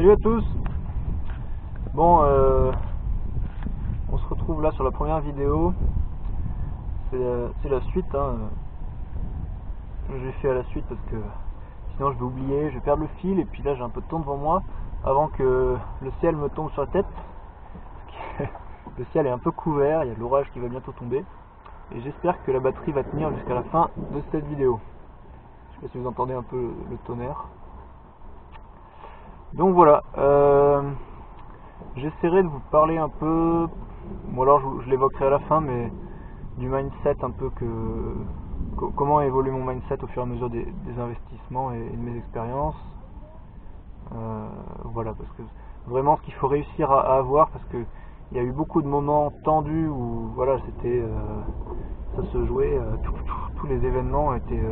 Salut à tous. Bon, on se retrouve là sur la première vidéo. C'est la suite, hein. J'ai fait à la suite parce que sinon je vais oublier, je vais perdre le fil. Et puis là j'ai un peu de temps devant moi avant que le ciel me tombe sur la tête. Le ciel est un peu couvert, il y a de l'orage qui va bientôt tomber. Et j'espère que la batterie va tenir jusqu'à la fin de cette vidéo. Je sais pas si vous entendez un peu le tonnerre. Donc voilà, j'essaierai de vous parler un peu, ou alors je l'évoquerai à la fin, mais du mindset un peu comment évolue mon mindset au fur et à mesure des investissements et de mes expériences. Voilà, parce que vraiment ce qu'il faut réussir à avoir, parce que il y a eu beaucoup de moments tendus où voilà, ça se jouait, tous les événements étaient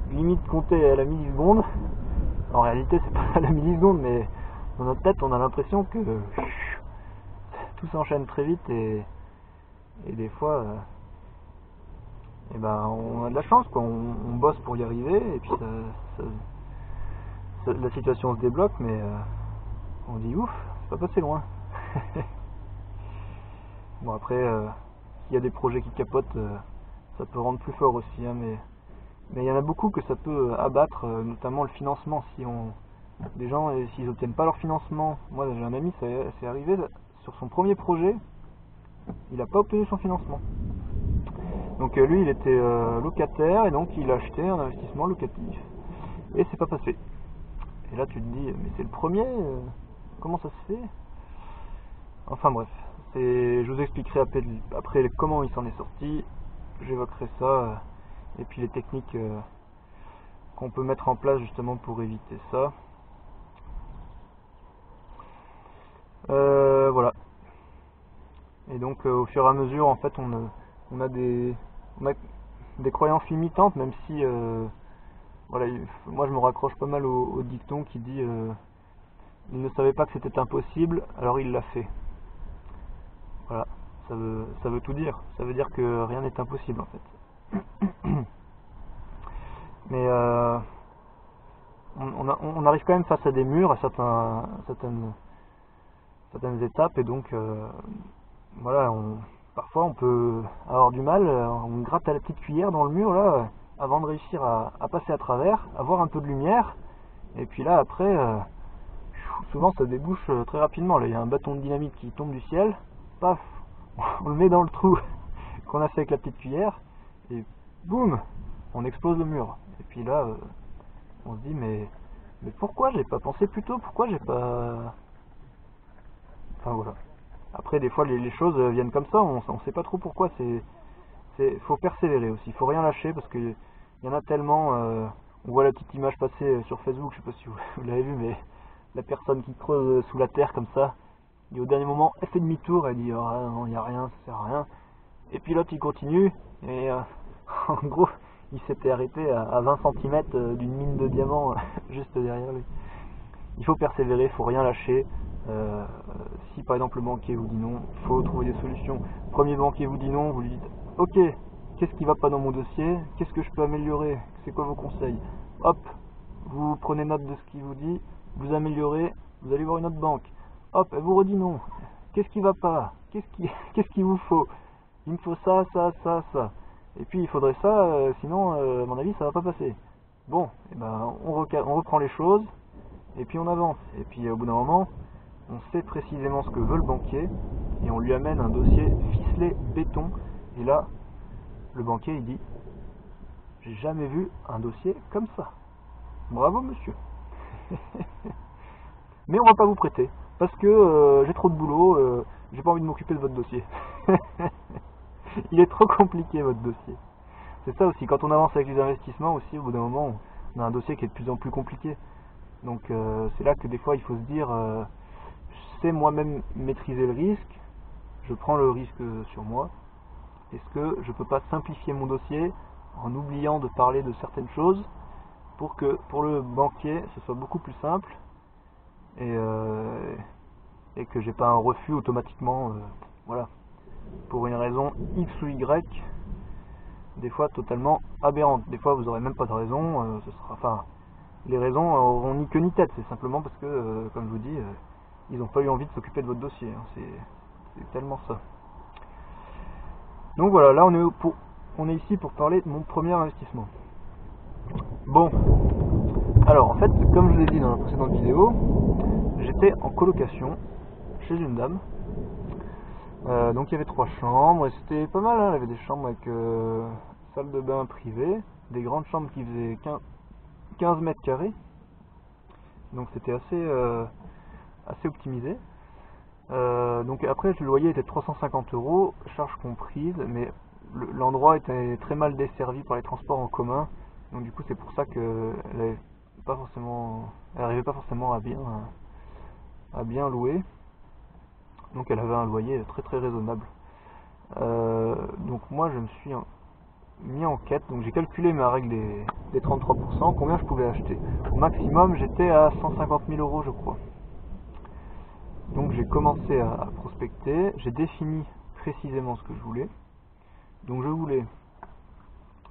limite comptés à la milliseconde. En réalité c'est pas à la milliseconde, mais dans notre tête on a l'impression que tout s'enchaîne très vite et des fois on a de la chance quoi, on bosse pour y arriver et puis la situation se débloque, mais on dit ouf, c'est pas passé loin. Bon après s'il y a des projets qui capotent, ça peut rendre plus fort aussi, hein, mais il y en a beaucoup que ça peut abattre, notamment le financement. Si des gens, s'ils n'obtiennent pas leur financement, moi j'ai un ami, c'est arrivé sur son premier projet, il n'a pas obtenu son financement. Donc lui il était locataire et donc il a acheté un investissement locatif et c'est pas passé. Et là tu te dis mais c'est le premier, comment ça se fait? Enfin bref, je vous expliquerai après comment il s'en est sorti, j'évoquerai ça et puis les techniques qu'on peut mettre en place justement pour éviter ça. Voilà. Et donc au fur et à mesure en fait on a des croyances limitantes, même si voilà, moi je me raccroche pas mal au dicton qui dit il ne savait pas que c'était impossible, alors il l'a fait. Voilà, ça veut tout dire. Ça veut dire que rien n'est impossible en fait. Mais on arrive quand même face à des murs à certaines étapes, et donc voilà, parfois on peut avoir du mal, on gratte à la petite cuillère dans le mur là, avant de réussir à passer à travers, avoir un peu de lumière, et puis là après, souvent ça débouche très rapidement. Là il y a un bâton de dynamite qui tombe du ciel, paf, on le met dans le trou qu'on a fait avec la petite cuillère, et boum, on explose le mur. Et puis là, on se dit mais pourquoi j'ai pas pensé plus tôt, pourquoi j'ai pas... Enfin voilà. Après des fois les choses viennent comme ça, on sait pas trop pourquoi. Faut persévérer aussi, faut rien lâcher, parce que il y en a tellement. On voit la petite image passer sur Facebook, je sais pas si vous l'avez vu, mais la personne qui creuse sous la terre comme ça, et au dernier moment elle fait demi-tour, elle dit oh non, il n'y a rien, ça sert à rien. Et puis l'autre il continue, et en gros il s'était arrêté à 20 cm d'une mine de diamants juste derrière lui. Il faut persévérer, il faut rien lâcher. Si par exemple le banquier vous dit non, il faut trouver des solutions. Premier banquier vous dit non, vous lui dites ok, qu'est-ce qui va pas dans mon dossier, qu'est-ce que je peux améliorer, c'est quoi vos conseils? Hop, vous prenez note de ce qu'il vous dit, vous améliorez, vous allez voir une autre banque. Hop, elle vous redit non, qu'est-ce qui va pas, qu'est-ce qu'il vous faut? Il me faut ça, ça, ça, ça. Et puis il faudrait ça, sinon à mon avis ça va pas passer. Bon, et ben on reprend les choses et puis on avance. Et puis au bout d'un moment, on sait précisément ce que veut le banquier et on lui amène un dossier ficelé béton. Et là, le banquier il dit j'ai jamais vu un dossier comme ça. Bravo monsieur. Mais on va pas vous prêter parce que j'ai trop de boulot, j'ai pas envie de m'occuper de votre dossier. Il est trop compliqué votre dossier. C'est ça aussi, quand on avance avec les investissements aussi, au bout d'un moment, on a un dossier qui est de plus en plus compliqué. Donc c'est là que des fois il faut se dire je sais moi-même maîtriser le risque, je prends le risque sur moi. Est-ce que je peux pas simplifier mon dossier en oubliant de parler de certaines choses pour que pour le banquier ce soit beaucoup plus simple et que j'ai pas un refus automatiquement, voilà, pour une raison X ou Y, des fois totalement aberrante. Des fois vous aurez même pas de raison, ce sera, enfin, Les raisons auront ni queue ni tête, c'est simplement parce que, comme je vous dis, ils n'ont pas eu envie de s'occuper de votre dossier, hein. C'est tellement ça. Donc voilà, là on est ici pour parler de mon premier investissement. Bon, alors en fait, comme je vous l'ai dit dans la précédente vidéo, j'étais en colocation chez une dame. Donc il y avait 3 chambres et c'était pas mal, hein. Il y avait des chambres avec salle de bain privée, des grandes chambres qui faisaient 15 mètres carrés, donc c'était assez optimisé. Donc après le loyer était de 350 €, charges comprises, mais l'endroit était très mal desservi par les transports en commun, donc du coup c'est pour ça qu'elle n'arrivait pas forcément à bien louer, donc elle avait un loyer très très raisonnable. Donc moi je me suis mis en quête, donc j'ai calculé ma règle des 33%, combien je pouvais acheter. Au maximum j'étais à 150 000 € je crois. Donc j'ai commencé à prospecter, j'ai défini précisément ce que je voulais. Donc je voulais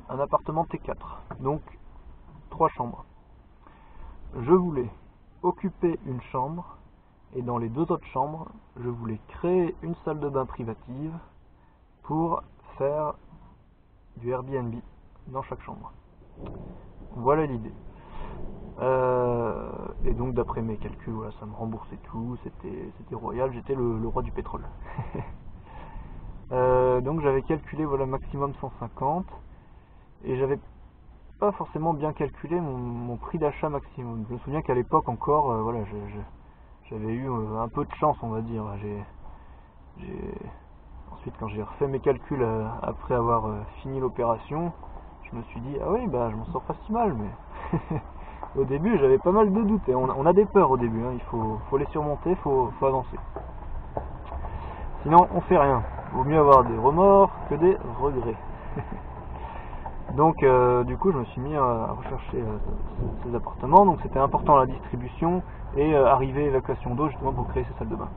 un appartement T4, donc 3 chambres. Je voulais occuper une chambre, et dans les 2 autres chambres, je voulais créer une salle de bain privative pour faire du Airbnb dans chaque chambre. Voilà l'idée. Et donc d'après mes calculs, voilà, ça me remboursait tout, c'était royal, j'étais le roi du pétrole. Donc j'avais calculé voilà maximum 150, et j'avais pas forcément bien calculé mon prix d'achat maximum. Je me souviens qu'à l'époque encore, voilà, j'avais eu un peu de chance, on va dire. Ensuite, quand j'ai refait mes calculs après avoir fini l'opération, je me suis dit ah oui, bah je m'en sors pas si mal, mais au début j'avais pas mal de doutes, et on a des peurs au début, hein. Il faut les surmonter, faut avancer. Sinon on fait rien. Vaut mieux avoir des remords que des regrets. Donc du coup je me suis mis à rechercher ces appartements, donc c'était important la distribution et arrivée évacuation d'eau justement pour créer ces salles de bain.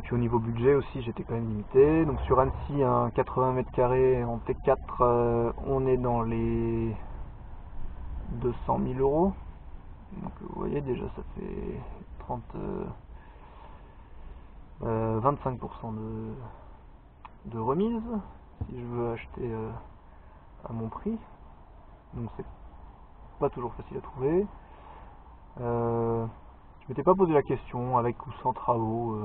Puis au niveau budget aussi j'étais quand même limité, donc sur Annecy un 80 mètres carrés en T4 on est dans les 200 000 €, donc vous voyez déjà ça fait 25% de remise si je veux acheter à mon prix, donc c'est pas toujours facile à trouver. Je m'étais pas posé la question avec ou sans travaux,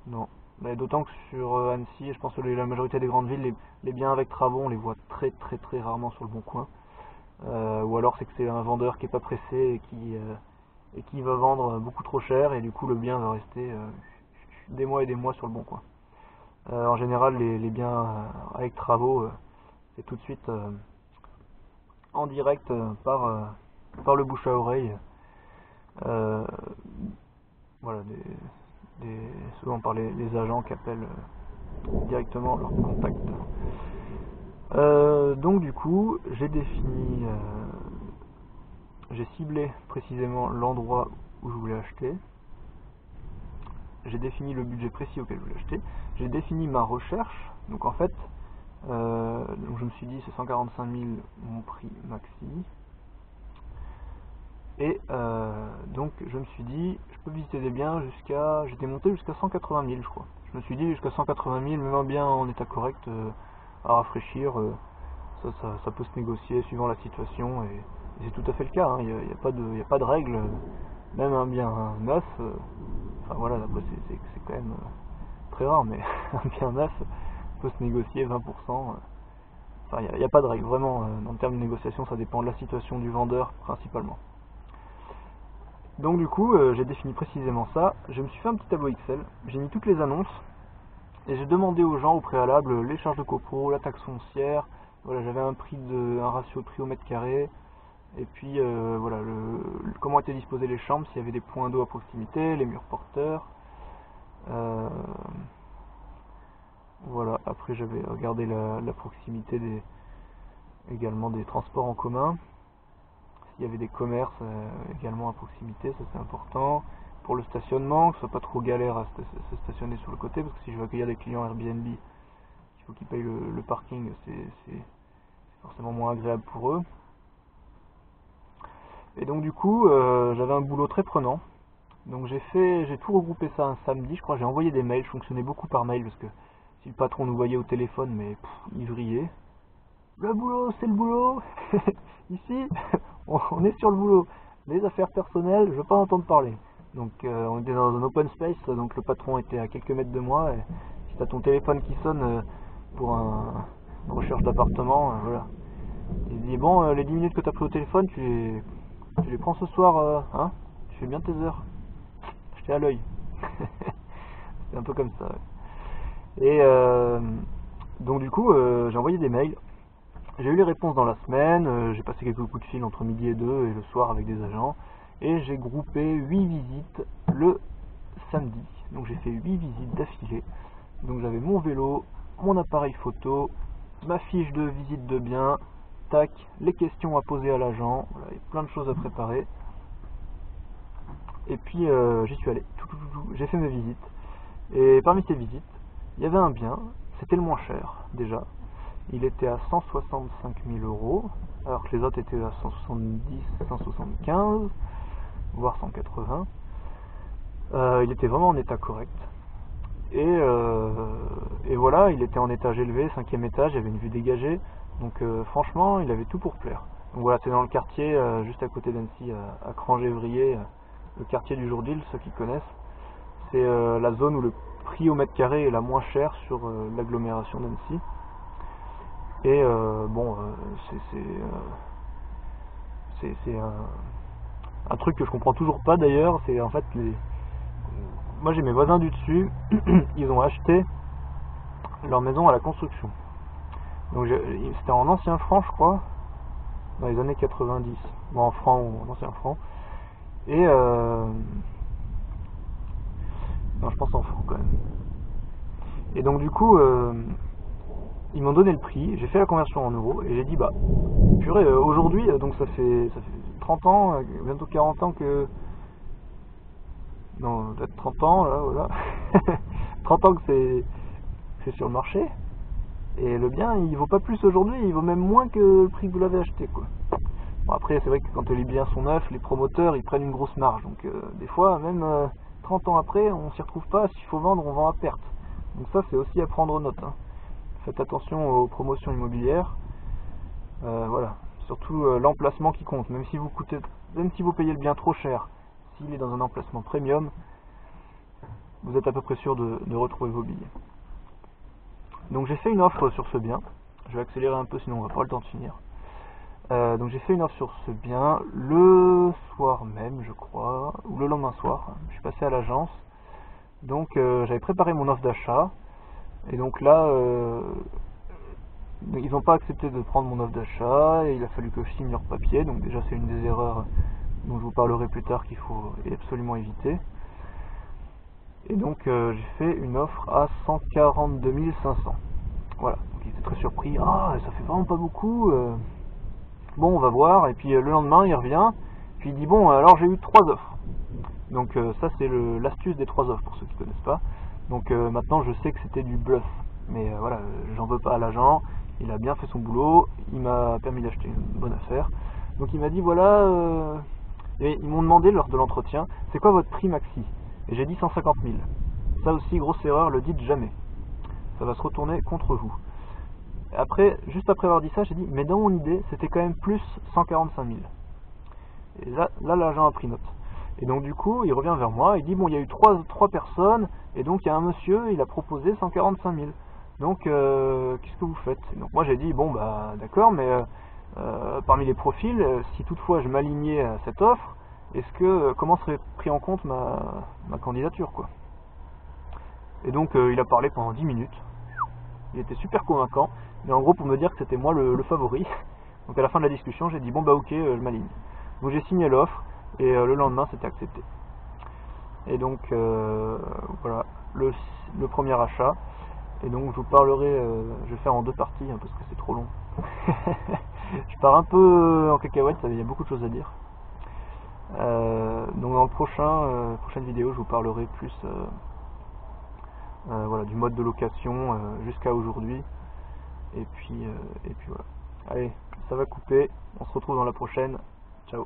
non. Mais d'autant que sur Annecy, je pense que la majorité des grandes villes, les biens avec travaux, on les voit très très très rarement sur le bon coin. Ou alors c'est que c'est un vendeur qui est pas pressé et qui va vendre beaucoup trop cher, et du coup le bien va rester des mois et des mois sur le bon coin. En général les biens avec travaux, c'est tout de suite en direct par le bouche à oreille. Voilà, souvent par les agents qui appellent directement leurs contacts. Donc du coup j'ai défini, j'ai ciblé précisément l'endroit où je voulais acheter, j'ai défini le budget précis auquel je voulais acheter, j'ai défini ma recherche. Donc en fait donc je me suis dit c'est 145 000 mon prix maxi, et donc je me suis dit je peux visiter des biens j'étais monté jusqu'à 180 000 je crois. Je me suis dit jusqu'à 180 000, même un bien en état correct à rafraîchir, ça peut se négocier suivant la situation, et c'est tout à fait le cas, hein. Il n'y a pas de règle, même un bien neuf, enfin voilà, après c'est quand même très rare, mais un bien neuf peut se négocier 20%. Enfin il n'y a pas de règle, vraiment, en termes de négociation ça dépend de la situation du vendeur principalement. Donc du coup j'ai défini précisément ça, je me suis fait un petit tableau Excel, j'ai mis toutes les annonces, et j'ai demandé aux gens au préalable les charges de copro, la taxe foncière, voilà, j'avais un ratio de prix au mètre carré, et puis voilà, comment étaient disposées les chambres, s'il y avait des points d'eau à proximité, les murs porteurs. Voilà, après j'avais regardé la proximité également des transports en commun, s'il y avait des commerces également à proximité, ça c'est important. Pour le stationnement, que ce soit pas trop galère à se stationner sur le côté, parce que si je veux accueillir des clients Airbnb, il faut qu'ils payent le parking, c'est forcément moins agréable pour eux. Et donc du coup, j'avais un boulot très prenant. Donc j'ai tout regroupé ça un samedi, je crois. J'ai envoyé des mails, je fonctionnais beaucoup par mail parce que si le patron nous voyait au téléphone, mais il vrillait. Le boulot, c'est le boulot. Ici, on est sur le boulot. Les affaires personnelles, je veux pas entendre parler. Donc on était dans un open space, donc le patron était à quelques mètres de moi. Et si t'as ton téléphone qui sonne pour une recherche d'appartement, voilà. Il dit bon, les 10 minutes que t'as pris au téléphone, tu les prends ce soir, hein? Tu fais bien tes heures. J'étais à l'œil. C'était un peu comme ça. Ouais. Et donc du coup, j'ai envoyé des mails. J'ai eu les réponses dans la semaine, j'ai passé quelques coups de fil entre midi et 2 et le soir avec des agents. Et j'ai groupé 8 visites le samedi. Donc j'ai fait 8 visites d'affilée. Donc j'avais mon vélo, mon appareil photo, ma fiche de visite de bien, tac, les questions à poser à l'agent, voilà, il y a plein de choses à préparer. Et puis j'y suis allé, j'ai fait mes visites. Et parmi ces visites, il y avait un bien, c'était le moins cher déjà. Il était à 165 000 €, alors que les autres étaient à 170, 175, voire 180. Il était vraiment en état correct. Et voilà, il était en étage élevé, 5e étage, il y avait une vue dégagée. Donc franchement, il avait tout pour plaire. Donc voilà, c'est dans le quartier, juste à côté d'Annecy, à Cran-Gévrier, le quartier du Jourdil, ceux qui connaissent. C'est la zone où le prix au mètre carré est la moins chère sur l'agglomération d'Annecy. Et bon, c'est un truc que je comprends toujours pas d'ailleurs, c'est en fait moi j'ai mes voisins du dessus, ils ont acheté leur maison à la construction. Donc c'était en ancien franc je crois, dans les années 90, bon en franc ou en ancien franc. Et non, je pense en franc quand même. Et donc du coup, ils m'ont donné le prix, j'ai fait la conversion en euros et j'ai dit bah purée, aujourd'hui, donc ça fait 30 ans, bientôt 40 ans que... Non, peut-être 30 ans, là, voilà. 30 ans que c'est sur le marché. Et le bien, il vaut pas plus aujourd'hui, il vaut même moins que le prix que vous l'avez acheté, quoi. Bon, après, c'est vrai que quand les biens sont neufs, les promoteurs, ils prennent une grosse marge. Donc, des fois, même 30 ans après, on s'y retrouve pas. S'il faut vendre, on vend à perte. Donc ça, c'est aussi à prendre note. Hein. Faites attention aux promotions immobilières. Voilà. Surtout l'emplacement qui compte. Même si vous payez le bien trop cher, s'il est dans un emplacement premium, vous êtes à peu près sûr de retrouver vos billets. Donc j'ai fait une offre sur ce bien. Je vais accélérer un peu sinon on va pas le temps de finir. Donc j'ai fait une offre sur ce bien le soir même je crois, ou le lendemain soir. Je suis passé à l'agence. Donc j'avais préparé mon offre d'achat. Et donc là, ils n'ont pas accepté de prendre mon offre d'achat. Et il a fallu que je signe leur papier. Donc déjà c'est une des erreurs dont je vous parlerai plus tard qu'il faut absolument éviter. Et donc j'ai fait une offre à 142 500. Voilà, donc il était très surpris. Ah, ça fait vraiment pas beaucoup. Bon, on va voir. Et puis le lendemain, il revient. Puis il dit bon, alors j'ai eu 3 offres. Donc ça c'est l'astuce des 3 offres pour ceux qui connaissent pas. Donc maintenant je sais que c'était du bluff. Mais voilà, j'en veux pas à l'agent. Il a bien fait son boulot. Il m'a permis d'acheter une bonne affaire. Donc il m'a dit voilà. Et ils m'ont demandé lors de l'entretien, c'est quoi votre prix maxi? Et j'ai dit 150 000. Ça aussi, grosse erreur, le dites jamais. Ça va se retourner contre vous. Après, juste après avoir dit ça, j'ai dit, mais dans mon idée, c'était quand même plus 145 000. Et là l'agent a pris note. Et donc du coup, il revient vers moi, il dit, bon, il y a eu 3 personnes, et donc il y a un monsieur, il a proposé 145 000. Donc, qu'est-ce que vous faites? Et donc moi j'ai dit, bon, bah d'accord, mais parmi les profils, si toutefois je m'alignais à cette offre, comment serait pris en compte ma candidature, quoi. Et donc il a parlé pendant 10 minutes. Il était super convaincant, mais en gros pour me dire que c'était moi le favori. Donc à la fin de la discussion, j'ai dit bon bah ok, je m'aligne. Donc j'ai signé l'offre et le lendemain c'était accepté. Et donc voilà le premier achat. Et donc je vous parlerai, je vais faire en 2 parties hein, parce que c'est trop long. Je pars un peu en cacahuète, il y a beaucoup de choses à dire. Donc dans le prochaine vidéo, je vous parlerai plus voilà, du mode de location jusqu'à aujourd'hui. Et puis voilà. Allez, ça va couper. On se retrouve dans la prochaine. Ciao.